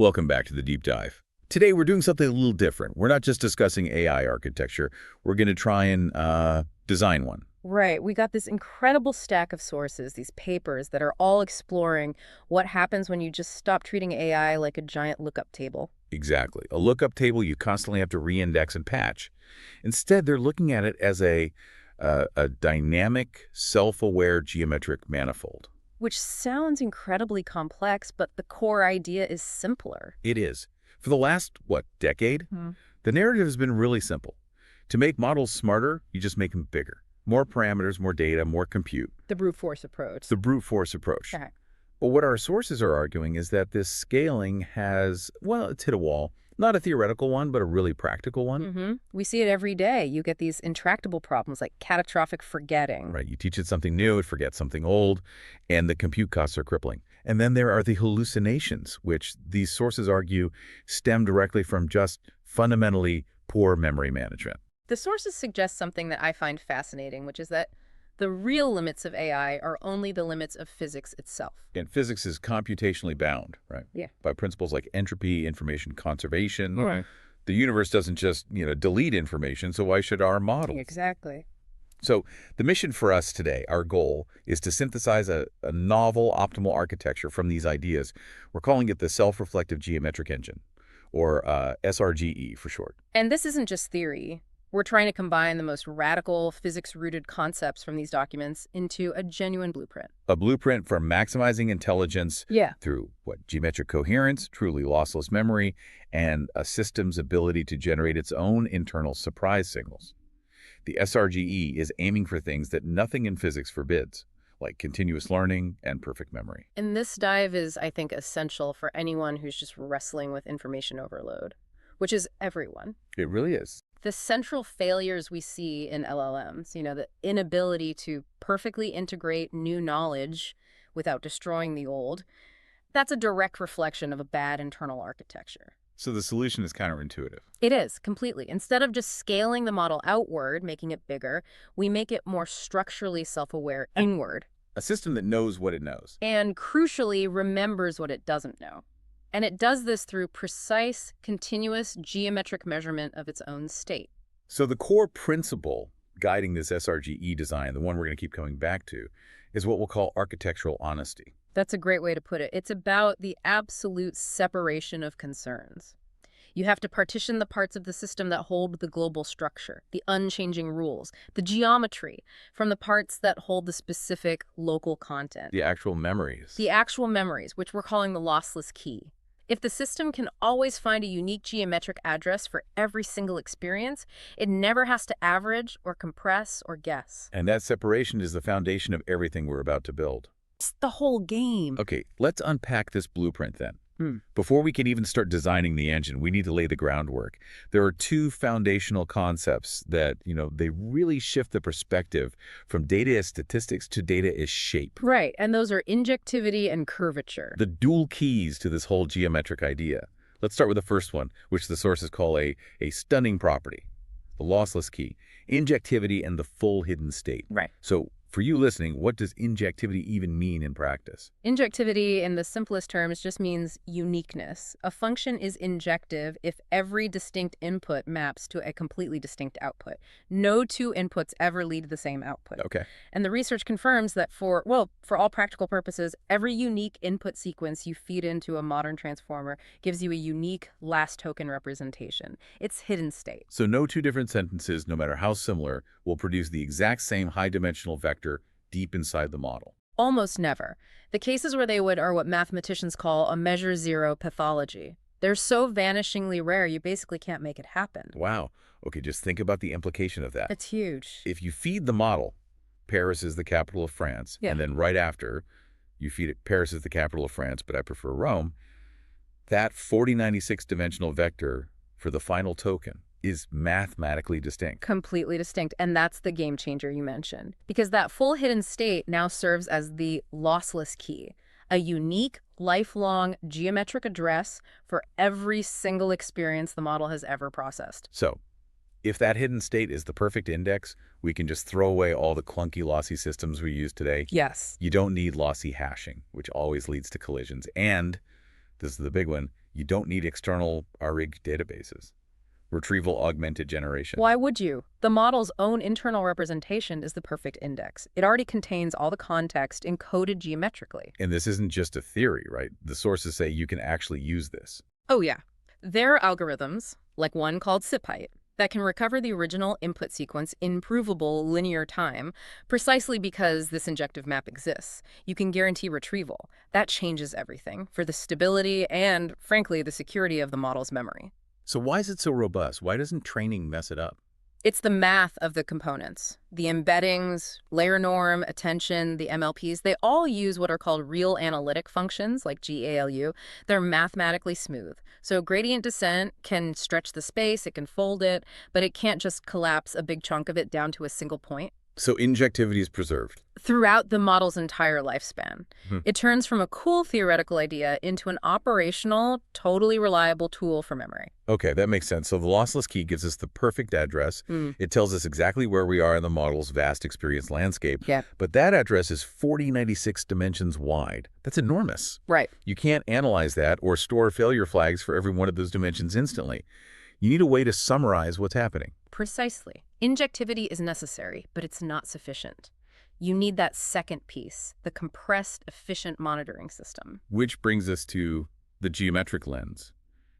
Welcome back to the Deep Dive. Today we're doing something a little different. We're not just discussing AI architecture. We're going to try and design one. Right. We got this incredible stack of sources, these papers that are all exploring what happens when you just stop treating AI like a giant lookup table. Exactly. A lookup table you constantly have to reindex and patch. Instead, they're looking at it as a dynamic, self-aware geometric manifold. Which sounds incredibly complex, but the core idea is simpler. It is. For the last, decade? Hmm. The narrative has been really simple. To make models smarter, you just make them bigger. More parameters, more data, more compute. The brute force approach. The brute force approach. Okay. But what our sources are arguing is that this scaling has, it's hit a wall. Not a theoretical one, but a really practical one. We see it every day. You get these intractable problems like catastrophic forgetting. Right, you teach it something new, it forgets something old, and the compute costs are crippling. And then there are the hallucinations, which these sources argue stem directly from just fundamentally poor memory management. The sources suggest something that I find fascinating, which is that the real limits of AI are only the limits of physics itself. And physics is computationally bound, right? Yeah. By principles like entropy, information conservation. Right. The universe doesn't just, delete information, so why should our models? Exactly. So the mission for us today, our goal, is to synthesize a novel optimal architecture from these ideas. We're calling it the self-reflective geometric engine, or SRGE for short. And this isn't just theory. We're trying to combine the most radical, physics-rooted concepts from these documents into a genuine blueprint. A blueprint for maximizing intelligence through, geometric coherence, truly lossless memory, and a system's ability to generate its own internal surprise signals. The SRGE is aiming for things that nothing in physics forbids, like continuous learning and perfect memory. And this dive is, I think, essential for anyone who's just wrestling with information overload, which is everyone. It really is. The central failures we see in LLMs, the inability to perfectly integrate new knowledge without destroying the old, that's a direct reflection of a bad internal architecture. So the solution is counterintuitive. It is, completely. Instead of just scaling the model outward, making it bigger, we make it more structurally self-aware inward. A system that knows what it knows. And crucially, remembers what it doesn't know. And it does this through precise, continuous geometric measurement of its own state. So the core principle guiding this SRGE design, the one we're going to keep coming back to, is what we'll call architectural honesty. That's a great way to put it. It's about the absolute separation of concerns. You have to partition the parts of the system that hold the global structure, the unchanging rules, the geometry, from the parts that hold the specific local content. The actual memories. The actual memories, which we're calling the lossless key. If the system can always find a unique geometric address for every single experience, it never has to average or compress or guess. And that separation is the foundation of everything we're about to build. It's the whole game. Okay, let's unpack this blueprint then. Before we can even start designing the engine, we need to lay the groundwork. There are two foundational concepts that, they really shift the perspective from data as statistics to data as shape. Right, and those are injectivity and curvature. The dual keys to this whole geometric idea. Let's start with the first one, which the sources call a stunning property, the lossless key, injectivity and the full hidden state. Right. So for you listening, what does injectivity even mean in practice? Injectivity, in the simplest terms, just means uniqueness. A function is injective if every distinct input maps to a completely distinct output. No two inputs ever lead to the same output. Okay. And the research confirms that for all practical purposes, every unique input sequence you feed into a modern transformer gives you a unique last token representation. It's hidden state. So no two different sentences, no matter how similar, will produce the exact same high-dimensional vector deep inside the model. Almost never. The cases where they would are what mathematicians call a measure zero pathology. They're so vanishingly rare, you basically can't make it happen. Wow. Okay, just think about the implication of that. It's huge. If you feed the model, Paris is the capital of France, and then right after, you feed it Paris is the capital of France, but I prefer Rome, that 4096 dimensional vector for the final token is mathematically distinct. Completely distinct, and that's the game changer you mentioned. Because that full hidden state now serves as the lossless key, a unique, lifelong geometric address for every single experience the model has ever processed. So, if that hidden state is the perfect index, we can just throw away all the clunky lossy systems we use today. Yes. You don't need lossy hashing, which always leads to collisions. And, this is the big one, You don't need external RIG databases. Retrieval augmented generation. Why would you? The model's own internal representation is the perfect index. It already contains all the context encoded geometrically. And this isn't just a theory, right? The sources say you can actually use this. Oh yeah. There are algorithms, like one called SIPHeight, that can recover the original input sequence in provable linear time, precisely because this injective map exists. You can guarantee retrieval. That changes everything for the stability and, frankly, the security of the model's memory. So why is it so robust? Why doesn't training mess it up? It's the math of the components. The embeddings, layer norm, attention, the MLPs, they all use what are called real analytic functions, like GALU. They're mathematically smooth. So gradient descent can stretch the space, it can fold it, but it can't just collapse a big chunk of it down to a single point. So injectivity is preserved. Throughout the model's entire lifespan. It turns from a cool theoretical idea into an operational, totally reliable tool for memory. Okay, that makes sense. So the lossless key gives us the perfect address. It tells us exactly where we are in the model's vast experience landscape. Yeah. But that address is 4096 dimensions wide. That's enormous. Right. You can't analyze that or store failure flags for every one of those dimensions instantly. You need a way to summarize what's happening. Precisely. Injectivity is necessary, but it's not sufficient. You need that second piece, the compressed, efficient monitoring system. Which brings us to the geometric lens,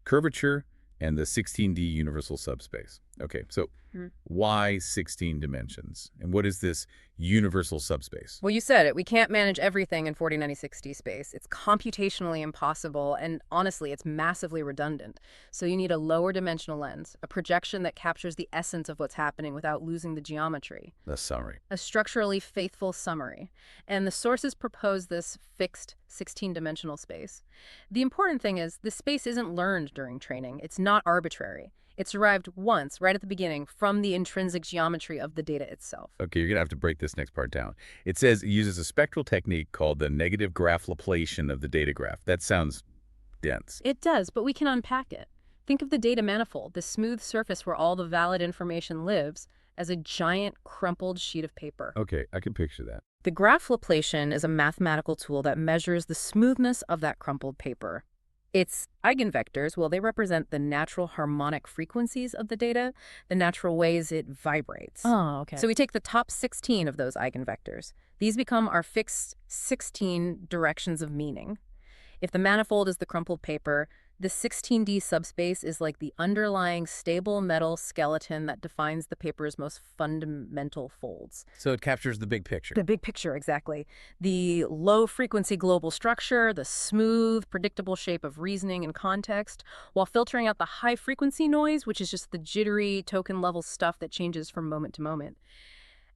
curvature, and the 16D universal subspace. Okay, so why 16 dimensions? And what is this universal subspace? Well, you said it. We can't manage everything in 4090-60 space. It's computationally impossible, and honestly, it's massively redundant. So you need a lower dimensional lens, a projection that captures the essence of what's happening without losing the geometry. The summary. A structurally faithful summary. And the sources propose this fixed 16-dimensional space. The important thing is, this space isn't learned during training. It's not arbitrary. It's derived once, right at the beginning, from the intrinsic geometry of the data itself. Okay, you're going to have to break this next part down. It says it uses a spectral technique called the negative graph Laplacian of the data graph. That sounds dense. It does, but we can unpack it. Think of the data manifold, the smooth surface where all the valid information lives, as a giant crumpled sheet of paper. Okay, I can picture that. The graph Laplacian is a mathematical tool that measures the smoothness of that crumpled paper. Its eigenvectors, well, they represent the natural harmonic frequencies of the data, the natural ways it vibrates. Oh, okay. So we take the top 16 of those eigenvectors. These become our fixed 16 directions of meaning. If the manifold is the crumpled paper, the 16D subspace is like the underlying stable metal skeleton that defines the paper's most fundamental folds. So it captures the big picture. The big picture, exactly. The low-frequency global structure, the smooth, predictable shape of reasoning and context, while filtering out the high-frequency noise, which is just the jittery, token-level stuff that changes from moment to moment.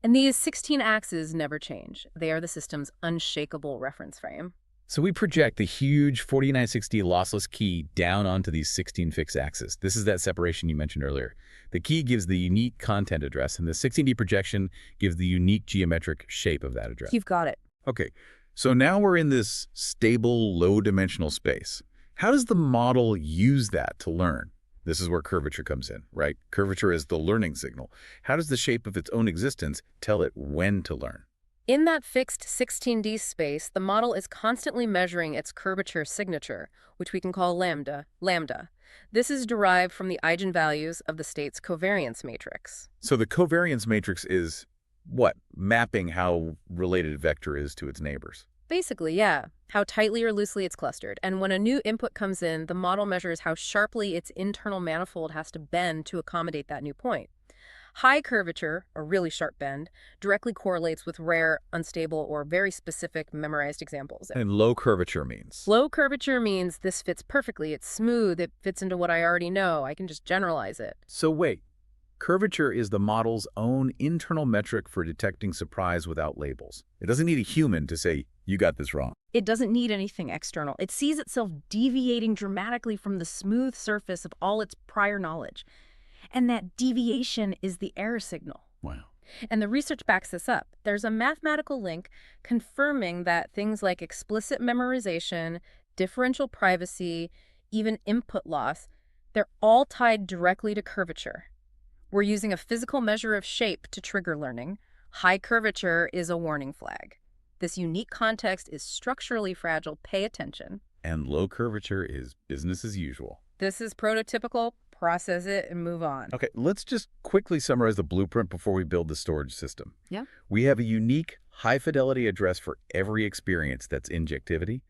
And these 16 axes never change. They are the system's unshakable reference frame. So we project the huge 4960 lossless key down onto these 16 fixed axes. This is that separation you mentioned earlier. The key gives the unique content address, and the 16D projection gives the unique geometric shape of that address. You've got it. Okay, so now we're in this stable, low-dimensional space. How does the model use that to learn? This is where curvature comes in, right? Curvature is the learning signal. How does the shape of its own existence tell it when to learn? In that fixed 16D space, the model is constantly measuring its curvature signature, which we can call lambda. This is derived from the eigenvalues of the state's covariance matrix. So the covariance matrix is what? Mapping how related a vector is to its neighbors. Basically, yeah. How tightly or loosely it's clustered. And when a new input comes in, the model measures how sharply its internal manifold has to bend to accommodate that new point. High curvature, or really sharp bend, directly correlates with rare, unstable, or very specific memorized examples. And low curvature means? Low curvature means this fits perfectly. It's smooth. It fits into what I already know. I can just generalize it. So wait, curvature is the model's own internal metric for detecting surprise without labels. It doesn't need a human to say, you got this wrong. It doesn't need anything external. It sees itself deviating dramatically from the smooth surface of all its prior knowledge. And that deviation is the error signal. Wow. And the research backs this up. There's a mathematical link confirming that things like explicit memorization, differential privacy, even input loss, they're all tied directly to curvature. We're using a physical measure of shape to trigger learning. High curvature is a warning flag. This unique context is structurally fragile. Pay attention. And low curvature is business as usual. This is prototypical. Process it and move on. Okay, let's just quickly summarize the blueprint before we build the storage system. Yeah. We have a unique, high-fidelity address for every experience that's injectivity,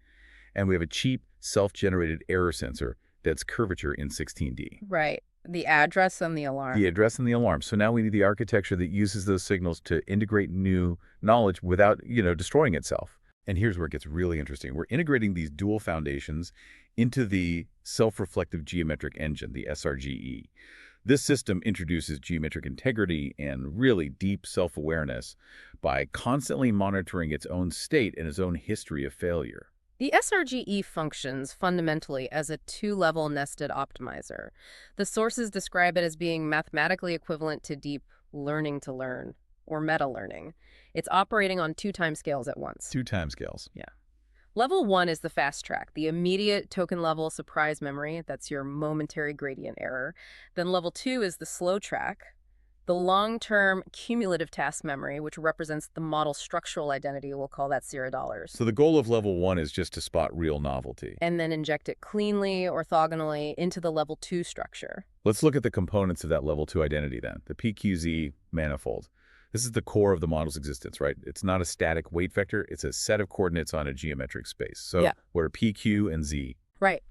and we have a cheap, self-generated error sensor that's curvature in 16D. Right. The address and the alarm. The address and the alarm. So now we need the architecture that uses those signals to integrate new knowledge without, destroying itself. And here's where it gets really interesting. We're integrating these dual foundations into the self-reflective geometric engine, the SRGE. This system introduces geometric integrity and really deep self-awareness by constantly monitoring its own state and its own history of failure. The SRGE functions fundamentally as a two-level nested optimizer. The sources describe it as being mathematically equivalent to deep learning to learn, or meta-learning. It's operating on 2 timescales at once. 2 timescales. Yeah. Level 1 is the fast track, the immediate token-level surprise memory. That's your momentary gradient error. Then level 2 is the slow track, the long-term cumulative task memory, which represents the model structural identity. We'll call that $0. So the goal of level 1 is just to spot real novelty. And then inject it cleanly, orthogonally, into the level 2 structure. Let's look at the components of that level 2 identity then, the PQZ manifold. This is the core of the model's existence, right? It's not a static weight vector. It's a set of coordinates on a geometric space. So what are P, Q, and Z? Right.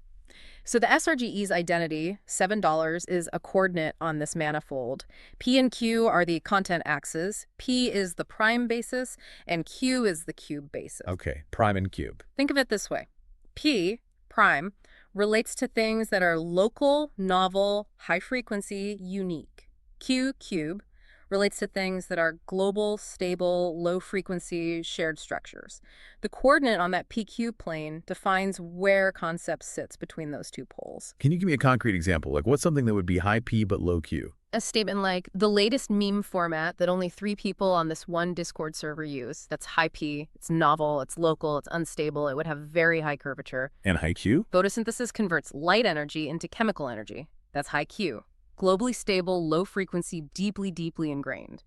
So the SRGE's identity, $7, is a coordinate on this manifold. P and Q are the content axes. P is the prime basis, and Q is the cube basis. Okay, prime and cube. Think of it this way. P, prime, relates to things that are local, novel, high frequency, unique. Q, cube, relates to things that are global, stable, low-frequency, shared structures. The coordinate on that PQ plane defines where concept sits between those 2 poles. Can you give me a concrete example? Like what's something that would be high P but low Q? A statement like, the latest meme format that only 3 people on this one Discord server use. That's high P, it's novel, it's local, it's unstable, it would have very high curvature. And high Q? Photosynthesis converts light energy into chemical energy. That's high Q. Globally stable, low frequency, deeply, deeply ingrained.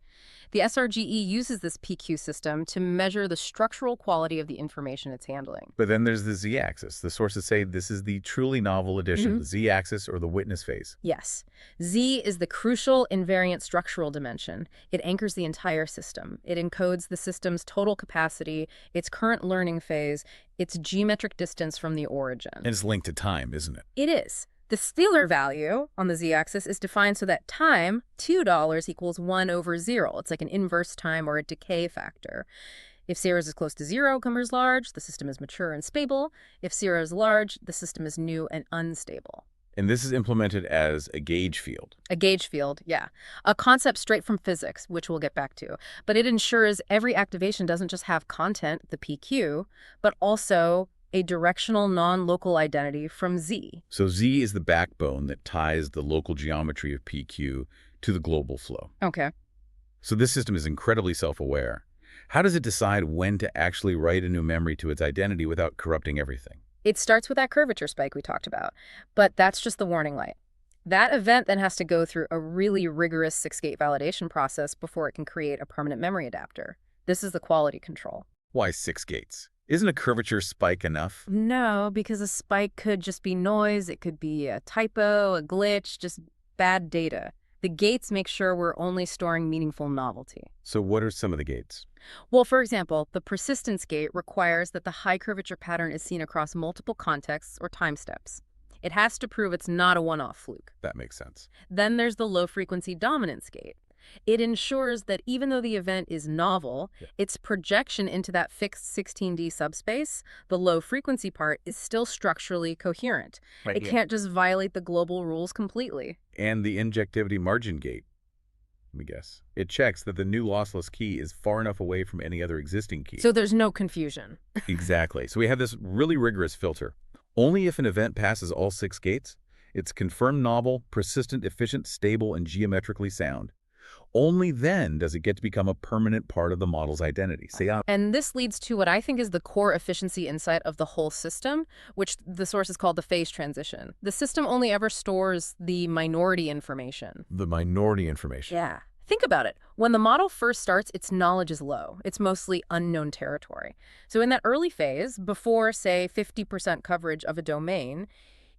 The SRGE uses this PQ system to measure the structural quality of the information it's handling. But then there's the Z-axis. The sources say this is the truly novel addition, the Z-axis or the witness phase. Yes. Z is the crucial invariant structural dimension. It anchors the entire system. It encodes the system's total capacity, its current learning phase, its geometric distance from the origin. And it's linked to time, isn't it? It is. The scalar value on the z-axis is defined so that time, $2, equals 1 over 0. It's like an inverse time or a decay factor. If 0 is close to 0, is large, the system is mature and stable. If 0 is large, the system is new and unstable. And this is implemented as a gauge field. A gauge field, yeah. A concept straight from physics, which we'll get back to. But it ensures every activation doesn't just have content, the PQ, but also a directional non-local identity from Z. So Z is the backbone that ties the local geometry of PQ to the global flow. Okay. So this system is incredibly self-aware. How does it decide when to actually write a new memory to its identity without corrupting everything? It starts with that curvature spike we talked about, but that's just the warning light. That event then has to go through a really rigorous 6-gate validation process before it can create a permanent memory adapter. This is the quality control. Why 6 gates? Isn't a curvature spike enough? No, because a spike could just be noise, it could be a typo, a glitch, just bad data. The gates make sure we're only storing meaningful novelty. So what are some of the gates? Well, for example, the persistence gate requires that the high curvature pattern is seen across multiple contexts or time steps. It has to prove it's not a one-off fluke. That makes sense. Then there's the low-frequency dominance gate. It ensures that even though the event is novel, its projection into that fixed 16D subspace, the low-frequency part, is still structurally coherent. It can't just violate the global rules completely. And the injectivity margin gate, let me guess. It checks that the new lossless key is far enough away from any other existing key. So there's no confusion. Exactly. So we have this really rigorous filter. Only if an event passes all 6 gates, it's confirmed novel, persistent, efficient, stable, and geometrically sound. Only then does it get to become a permanent part of the model's identity. And this leads to what I think is the core efficiency insight of the whole system, which the source is called the phase transition. The system only ever stores the minority information. The minority information. Yeah. Think about it. When the model first starts, its knowledge is low. It's mostly unknown territory. So in that early phase, before, say, 50% coverage of a domain,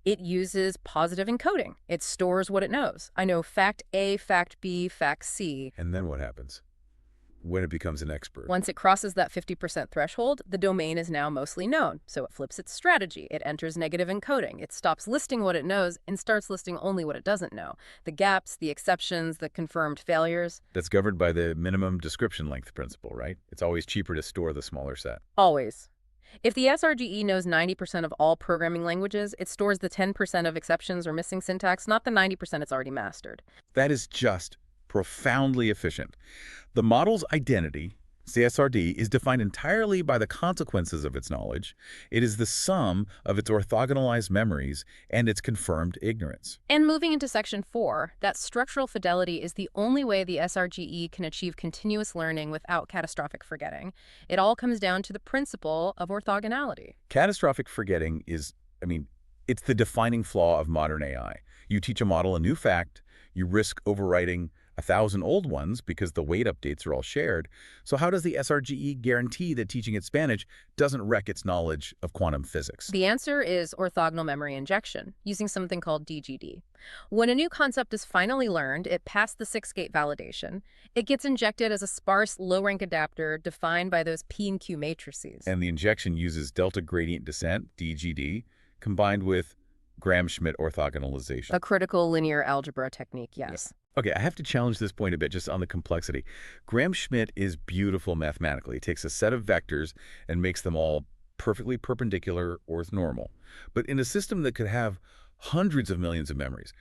it uses positive encoding. It stores what it knows. I know fact A, fact B, fact C. And then what happens when it becomes an expert? Once it crosses that 50% threshold, the domain is now mostly known. So it flips its strategy. It enters negative encoding. It stops listing what it knows and starts listing only what it doesn't know. The gaps, the exceptions, the confirmed failures. That's governed by the minimum description length principle, right? It's always cheaper to store the smaller set. Always. If the SRGE knows 90% of all programming languages, it stores the 10% of exceptions or missing syntax, not the 90% it's already mastered. That is just profoundly efficient. The model's identity, CSRD, is defined entirely by the consequences of its knowledge. It is the sum of its orthogonalized memories and its confirmed ignorance. And moving into Section 4, that structural fidelity is the only way the SRGE can achieve continuous learning without catastrophic forgetting. It all comes down to the principle of orthogonality. Catastrophic forgetting is, it's the defining flaw of modern AI. You teach a model a new fact, you risk overwriting 1,000 old ones because the weight updates are all shared. So how does the SRGE guarantee that teaching it Spanish doesn't wreck its knowledge of quantum physics? The answer is orthogonal memory injection, using something called DGD. When a new concept is finally learned, it passed the 6-gate validation. It gets injected as a sparse, low-rank adapter defined by those P and Q matrices. And the injection uses delta gradient descent, DGD, combined with Gram-Schmidt orthogonalization. A critical linear algebra technique, yes. Okay, I have to challenge this point a bit just on the complexity. Gram-Schmidt is beautiful mathematically. It takes a set of vectors and makes them all perfectly perpendicular or normal. But in a system that could have hundreds of millions of memories,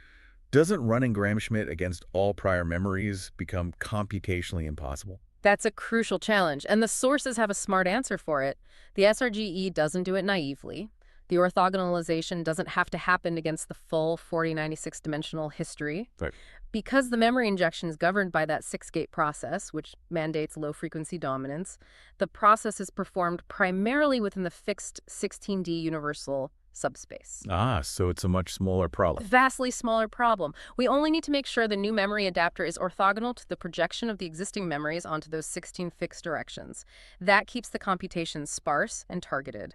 doesn't running Gram-Schmidt against all prior memories become computationally impossible? That's a crucial challenge, and the sources have a smart answer for it. The SRGE doesn't do it naively. The orthogonalization doesn't have to happen against the full 4096-dimensional history. Right. Because the memory injection is governed by that 6-gate process, which mandates low-frequency dominance, the process is performed primarily within the fixed 16D universal subspace. Ah, so it's a much smaller problem. Vastly smaller problem. We only need to make sure the new memory adapter is orthogonal to the projection of the existing memories onto those 16 fixed directions. That keeps the computation sparse and targeted.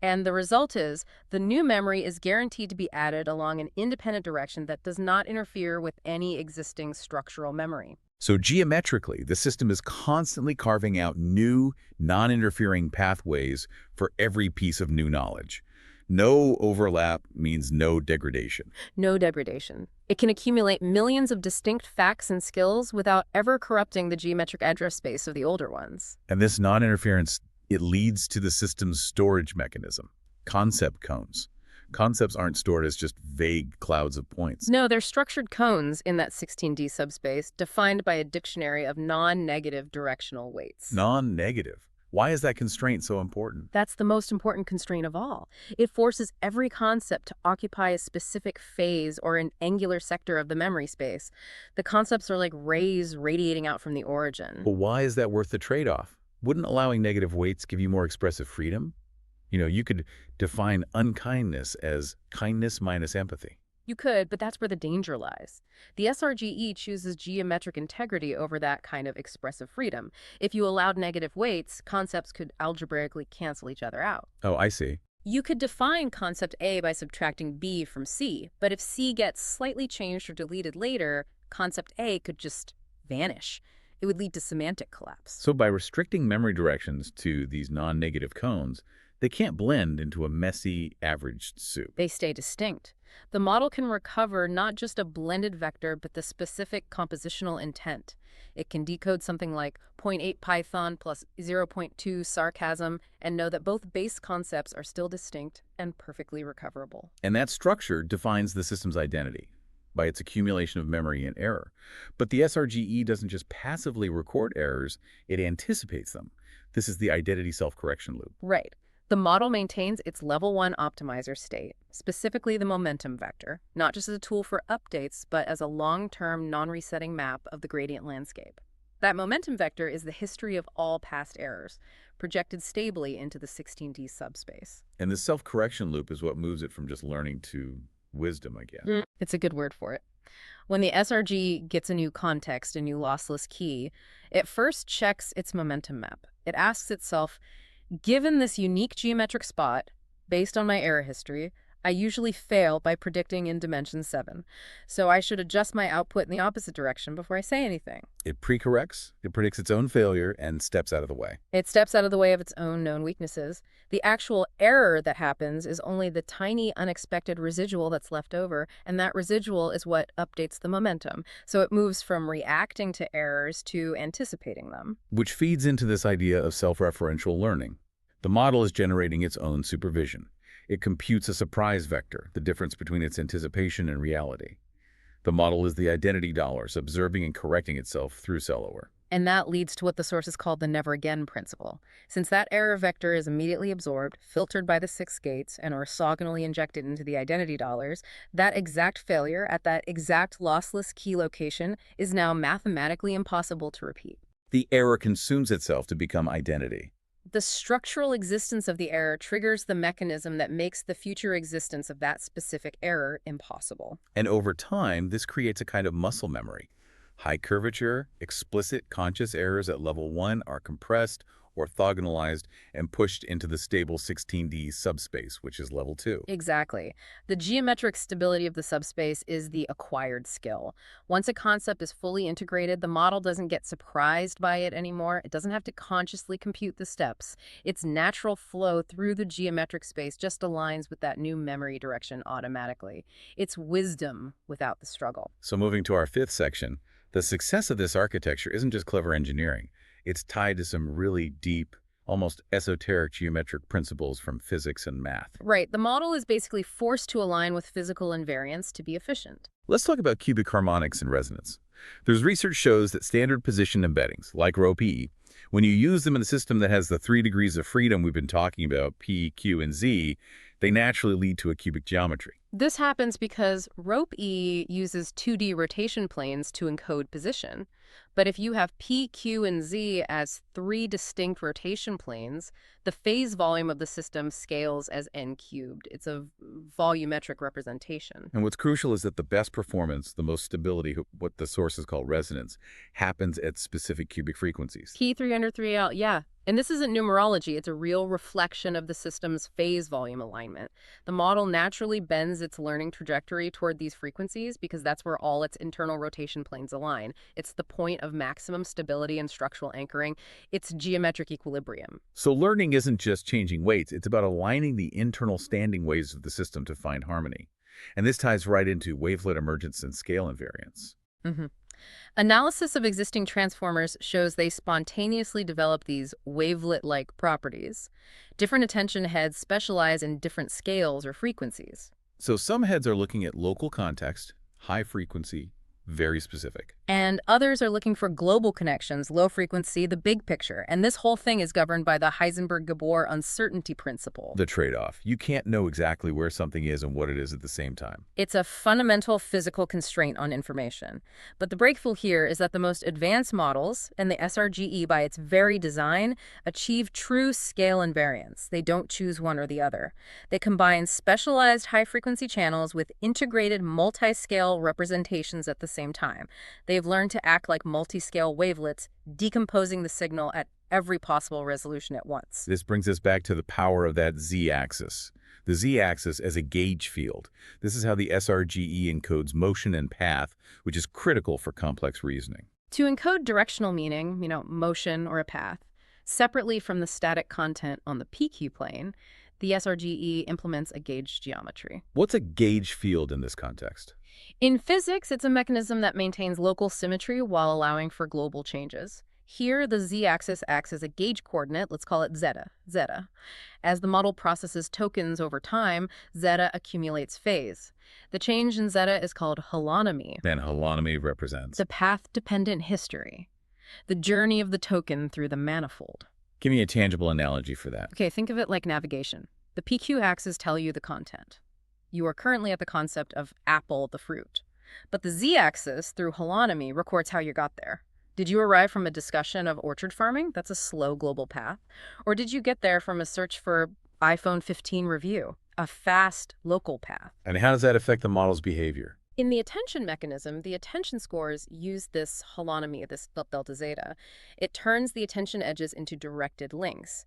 And the result is the new memory is guaranteed to be added along an independent direction that does not interfere with any existing structural memory. So geometrically, the system is constantly carving out new, non-interfering pathways for every piece of new knowledge. No overlap means no degradation. No degradation. It can accumulate millions of distinct facts and skills without ever corrupting the geometric address space of the older ones. And this non-interference, it leads to the system's storage mechanism, concept cones. Concepts aren't stored as just vague clouds of points. No, they're structured cones in that 16D subspace, defined by a dictionary of non-negative directional weights. Non-negative. Why is that constraint so important? That's the most important constraint of all. It forces every concept to occupy a specific phase or an angular sector of the memory space. The concepts are like rays radiating out from the origin. Well, why is that worth the trade-off? Wouldn't allowing negative weights give you more expressive freedom? You could define unkindness as kindness minus empathy. You could, but that's where the danger lies. The SRGE chooses geometric integrity over that kind of expressive freedom. If you allowed negative weights, concepts could algebraically cancel each other out. Oh, I see. You could define concept A by subtracting B from C, but if C gets slightly changed or deleted later, concept A could just vanish. It would lead to semantic collapse. So by restricting memory directions to these non-negative cones, they can't blend into a messy, averaged soup. They stay distinct. The model can recover not just a blended vector, but the specific compositional intent. It can decode something like 0.8 Python plus 0.2 sarcasm and know that both base concepts are still distinct and perfectly recoverable. And that structure defines the system's identity by its accumulation of memory and error. But the SRGE doesn't just passively record errors, it anticipates them. This is the identity self-correction loop. Right. The model maintains its level 1 optimizer state, specifically the momentum vector, not just as a tool for updates, but as a long-term, non-resetting map of the gradient landscape. That momentum vector is the history of all past errors, projected stably into the 16D subspace. And the self-correction loop is what moves it from just learning to wisdom, I guess. It's a good word for it. When the SRG gets a new context, a new lossless key, it first checks its momentum map. It asks itself, given this unique geometric spot, based on my error history, I usually fail by predicting in dimension 7. So I should adjust my output in the opposite direction before I say anything. It pre-corrects, it predicts its own failure, and steps out of the way. It steps out of the way of its own known weaknesses. The actual error that happens is only the tiny unexpected residual that's left over, and that residual is what updates the momentum. So it moves from reacting to errors to anticipating them. Which feeds into this idea of self-referential learning. The model is generating its own supervision. It computes a surprise vector, the difference between its anticipation and reality. The model is the identity dollars, observing and correcting itself through cellower. And that leads to what the sources call the never again principle. Since that error vector is immediately absorbed, filtered by the 6 gates, and orthogonally injected into the identity dollars, that exact failure at that exact lossless key location is now mathematically impossible to repeat. The error consumes itself to become identity. The structural existence of the error triggers the mechanism that makes the future existence of that specific error impossible. And over time, this creates a kind of muscle memory. High curvature, explicit conscious errors at level 1 are compressed, orthogonalized, and pushed into the stable 16D subspace, which is level 2. Exactly. The geometric stability of the subspace is the acquired skill. Once a concept is fully integrated, the model doesn't get surprised by it anymore. It doesn't have to consciously compute the steps. Its natural flow through the geometric space just aligns with that new memory direction automatically. It's wisdom without the struggle. So moving to our 5th section, the success of this architecture isn't just clever engineering. It's tied to some really deep, almost esoteric geometric principles from physics and math. Right. The model is basically forced to align with physical invariance to be efficient. Let's talk about cubic harmonics and resonance. There's research shows that standard position embeddings, like rho PE, when you use them in a system that has the 3 degrees of freedom we've been talking about, P, Q, and Z, they naturally lead to a cubic geometry. This happens because rho PE uses 2D rotation planes to encode position. But if you have P, Q, and Z as 3 distinct rotation planes, the phase volume of the system scales as n cubed. It's a volumetric representation. And what's crucial is that the best performance, the most stability, what the sources call resonance, happens at specific cubic frequencies. P303L, yeah. And this isn't numerology. It's a real reflection of the system's phase volume alignment. The model naturally bends its learning trajectory toward these frequencies because that's where all its internal rotation planes align. It's the point of maximum stability and structural anchoring. It's geometric equilibrium. So learning isn't just changing weights. It's about aligning the internal standing waves of the system to find harmony. And this ties right into wavelet emergence and scale invariance. Mm-hmm. Analysis of existing transformers shows they spontaneously develop these wavelet-like properties. Different attention heads specialize in different scales or frequencies. So some heads are looking at local context, high frequency, very specific. And others are looking for global connections, low frequency, the big picture. And this whole thing is governed by the Heisenberg-Gabor uncertainty principle. The trade-off. You can't know exactly where something is and what it is at the same time. It's a fundamental physical constraint on information. But the breakthrough here is that the most advanced models, and the SRGE by its very design, achieve true scale invariance. They don't choose one or the other. They combine specialized high-frequency channels with integrated multi-scale representations at the same time. They've learned to act like multi-scale wavelets, decomposing the signal at every possible resolution at once. This brings us back to the power of that z-axis. The z-axis as a gauge field. This is how the SRGE encodes motion and path, which is critical for complex reasoning. To encode directional meaning, motion or a path, separately from the static content on the PQ plane, the SRGE implements a gauge geometry. What's a gauge field in this context? In physics, it's a mechanism that maintains local symmetry while allowing for global changes. Here, the z-axis acts as a gauge coordinate, let's call it zeta. As the model processes tokens over time, zeta accumulates phase. The change in zeta is called holonomy. And holonomy represents? The path-dependent history, the journey of the token through the manifold. Give me a tangible analogy for that. Okay, think of it like navigation. The PQ axes tell you the content. You are currently at the concept of apple, the fruit. But the z-axis, through holonomy, records how you got there. Did you arrive from a discussion of orchard farming? That's a slow global path. Or did you get there from a search for iPhone 15 review? A fast local path. And how does that affect the model's behavior? In the attention mechanism, the attention scores use this holonomy, this delta zeta. It turns the attention edges into directed links.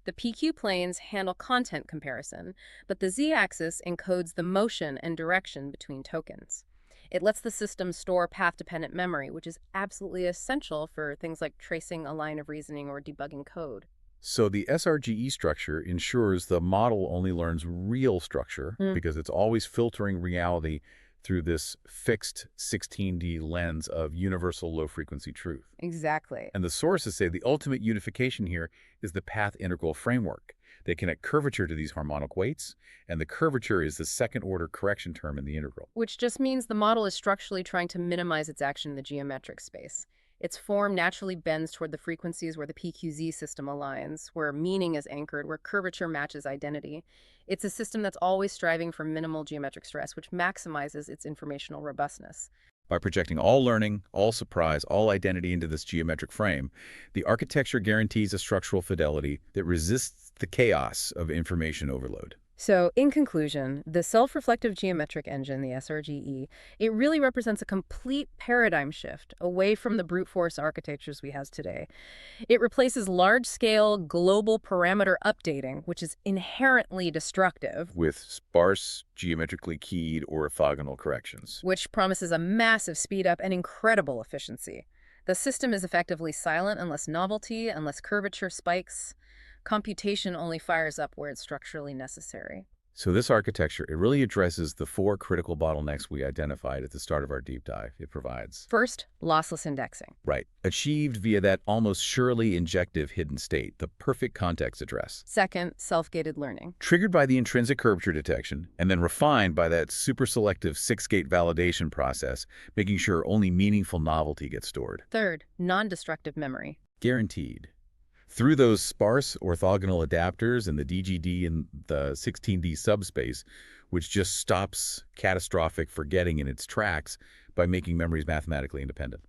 The PQ planes handle content comparison, but the z-axis encodes the motion and direction between tokens. It lets the system store path-dependent memory, which is absolutely essential for things like tracing a line of reasoning or debugging code. So the SRGE structure ensures the model only learns real structure because it's always filtering reality through this fixed 16D lens of universal low-frequency truth. Exactly. And the sources say the ultimate unification here is the path integral framework. They connect curvature to these harmonic weights, and the curvature is the second-order correction term in the integral. Which just means the model is structurally trying to minimize its action in the geometric space. Its form naturally bends toward the frequencies where the PQZ system aligns, where meaning is anchored, where curvature matches identity. It's a system that's always striving for minimal geometric stress, which maximizes its informational robustness. By projecting all learning, all surprise, all identity into this geometric frame, the architecture guarantees a structural fidelity that resists the chaos of information overload. So, in conclusion, the self-reflective geometric engine, the SRGE, it really represents a complete paradigm shift away from the brute force architectures we have today. It replaces large-scale global parameter updating, which is inherently destructive, With sparse, geometrically keyed orthogonal corrections. which promises a massive speed-up and incredible efficiency. The system is effectively silent unless novelty, unless curvature spikes. Computation only fires up where it's structurally necessary. So this architecture, it really addresses the 4 critical bottlenecks we identified at the start of our deep dive. It provides. First, lossless indexing. Right. Achieved via that almost surely injective hidden state, the perfect context address. Second, self-gated learning. Triggered by the intrinsic curvature detection, and then refined by that super-selective 6-gate validation process, making sure only meaningful novelty gets stored. Third, non-destructive memory. Guaranteed. Through those sparse orthogonal adapters and the DGD and the 16D subspace, which just stops catastrophic forgetting in its tracks by making memories mathematically independent.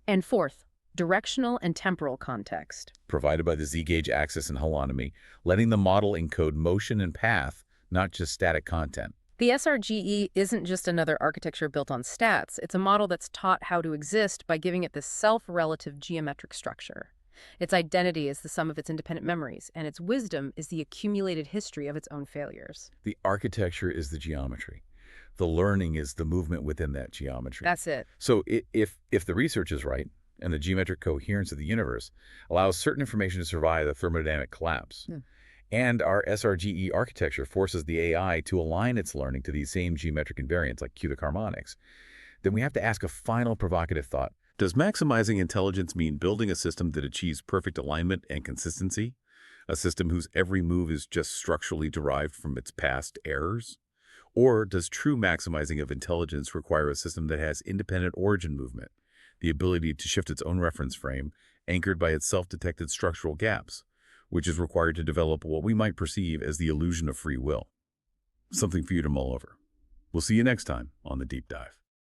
And fourth, directional and temporal context. Provided by the z-gauge axis and holonomy, letting the model encode motion and path, not just static content. The SRGE isn't just another architecture built on stats. It's a model that's taught how to exist by giving it this self-relative geometric structure. Its identity is the sum of its independent memories, and its wisdom is the accumulated history of its own failures. The architecture is the geometry. The learning is the movement within that geometry. That's it. So if the research is right, and the geometric coherence of the universe allows certain information to survive the thermodynamic collapse, and our SRGE architecture forces the AI to align its learning to these same geometric invariants like cubic harmonics, then we have to ask a final provocative thought. Does maximizing intelligence mean building a system that achieves perfect alignment and consistency? A system whose every move is just structurally derived from its past errors? Or does true maximizing of intelligence require a system that has independent origin movement, the ability to shift its own reference frame, anchored by its self-detected structural gaps, which is required to develop what we might perceive as the illusion of free will? Something for you to mull over. We'll see you next time on The Deep Dive.